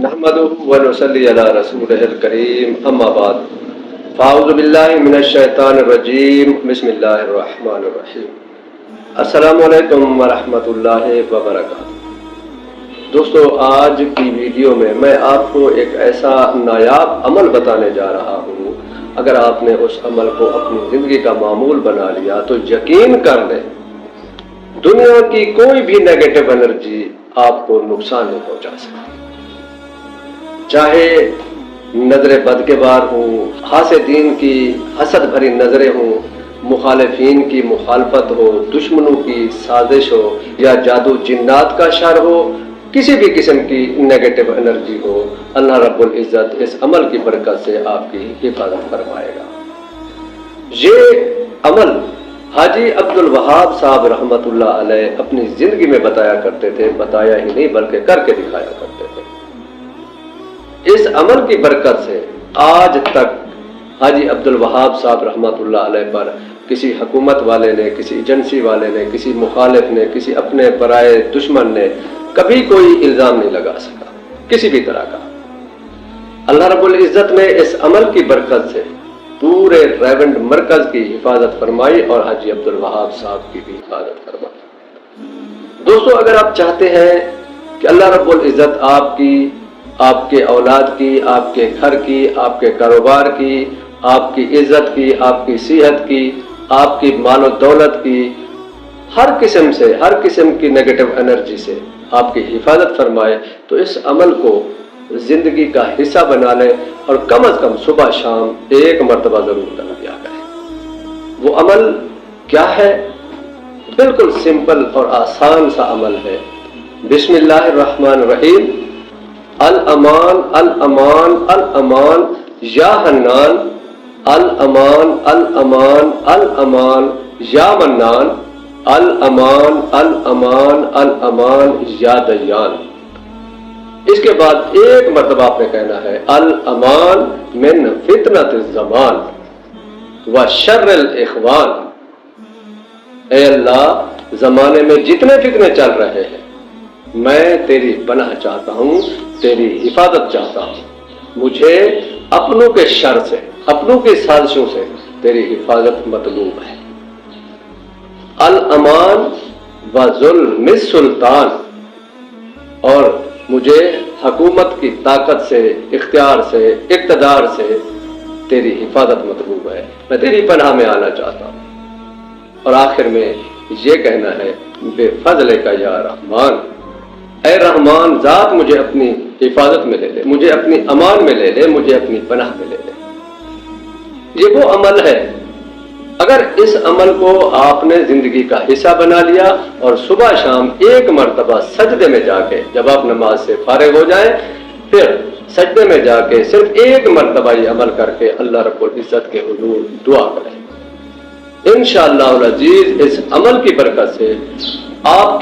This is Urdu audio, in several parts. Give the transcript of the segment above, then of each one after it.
نحمدہ ونصلی علی رسولہ الکریم اما بعد فاعوذ باللہ من الشیطان الرجیم بسم اللہ الرحمن الرحیم السلام علیکم ورحمۃ اللہ وبرکاتہ۔ دوستو، آج کی ویڈیو میں آپ کو ایک ایسا نایاب عمل بتانے جا رہا ہوں۔ اگر آپ نے اس عمل کو اپنی زندگی کا معمول بنا لیا تو یقین کر لیں دنیا کی کوئی بھی نیگیٹو انرجی آپ کو نقصان نہیں پہنچا سکتی، چاہے نظر بد کے بار ہوں، حاسدین کی حسد بھری نظریں ہوں، مخالفین کی مخالفت ہو، دشمنوں کی سازش ہو، یا جادو جنات کا شر ہو، کسی بھی قسم کی نیگیٹو انرجی ہو، اللہ رب العزت اس عمل کی برکت سے آپ کی حفاظت فرمائے گا۔ یہ عمل حاجی عبد الوہاب صاحب رحمۃ اللہ علیہ اپنی زندگی میں بتایا کرتے تھے، بتایا ہی نہیں بلکہ کر کے دکھایا کرتے تھے۔ اس عمل کی برکت سے آج تک حاجی عبد الوہاب صاحب رحمۃ اللہ علیہ پر کسی حکومت والے نے، کسی ایجنسی والے نے، کسی مخالف نے، کسی اپنے برائے دشمن نے کبھی کوئی الزام نہیں لگا سکا، کسی بھی طرح کا۔ اللہ رب العزت نے اس عمل کی برکت سے پورے ریونڈ مرکز کی حفاظت فرمائی اور حاجی عبد الوہاب صاحب کی بھی حفاظت فرمائی۔ دوستو، اگر آپ چاہتے ہیں کہ اللہ رب العزت آپ کی، آپ کے اولاد کی، آپ کے گھر کی، آپ کے کاروبار کی، آپ کی عزت کی، آپ کی صحت کی، آپ کی مال و دولت کی، ہر قسم سے، ہر قسم کی نیگیٹو انرجی سے آپ کی حفاظت فرمائے تو اس عمل کو زندگی کا حصہ بنا لیں اور کم از کم صبح شام ایک مرتبہ ضرور کر دیا کریں۔ وہ عمل کیا ہے؟ بالکل سمپل اور آسان سا عمل ہے۔ بسم اللہ الرحمن الرحیم، الامان الامان الامان یا حنان، الامان الامان الامان یا منان، الامان الامان الامان یا دیان۔ اس کے بعد ایک مرتبہ آپ نے کہنا ہے الامان من فتنۃ الزمان و شر الاخوان۔ اے اللہ، زمانے میں جتنے فتنے چل رہے ہیں میں تیری پناہ چاہتا ہوں، تیری حفاظت چاہتا ہوں۔ مجھے اپنوں کے شر سے، اپنوں کی سازشوں سے تیری حفاظت مطلوب ہے۔ الامان و ظلم السلطان، اور مجھے حکومت کی طاقت سے، اختیار سے، اقتدار سے تیری حفاظت مطلوب ہے، میں تیری پناہ میں آنا چاہتا ہوں۔ اور آخر میں یہ کہنا ہے بے فضل کا یا رحمان، اے رحمان ذات مجھے اپنی حفاظت میں لے لے، مجھے اپنی امان میں لے لے، مجھے اپنی پناہ میں لے لے۔ یہ وہ عمل ہے، اگر اس عمل کو آپ نے زندگی کا حصہ بنا لیا اور صبح شام ایک مرتبہ سجدے میں جا کے، جب آپ نماز سے فارغ ہو جائیں پھر سجدے میں جا کے صرف ایک مرتبہ یہ عمل کر کے اللہ رب العزت کے حضور دعا کریں، انشاءاللہ العزیز اس عمل کی برکت سے آپ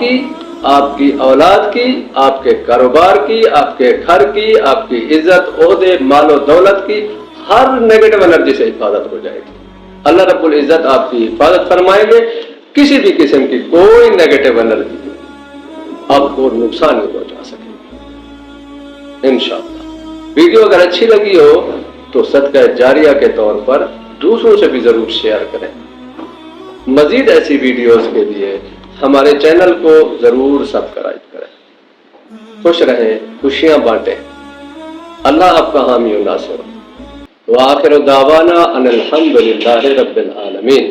کی اولاد کی، آپ کے کاروبار کی، آپ کے گھر کی، آپ کی عزت، عہدے، مال و دولت کی ہر نیگیٹو انرجی سے حفاظت ہو جائے گی۔ اللہ رب العزت آپ کی حفاظت فرمائیں گے، کسی بھی قسم کی کوئی نیگیٹو انرجی آپ کو نقصان نہیں پہنچا سکے گی انشاءاللہ۔ ویڈیو اگر اچھی لگی ہو تو صدقہ جاریہ کے طور پر دوسروں سے بھی ضرور شیئر کریں۔ مزید ایسی ویڈیوز کے لیے ہمارے چینل کو ضرور سبسکرائب کریں۔ خوش رہیں، خوشیاں بانٹیں۔ اللہ آپ کا حامی و ناصر۔ وآخر دعوانا ان الحمد للہ رب العالمین۔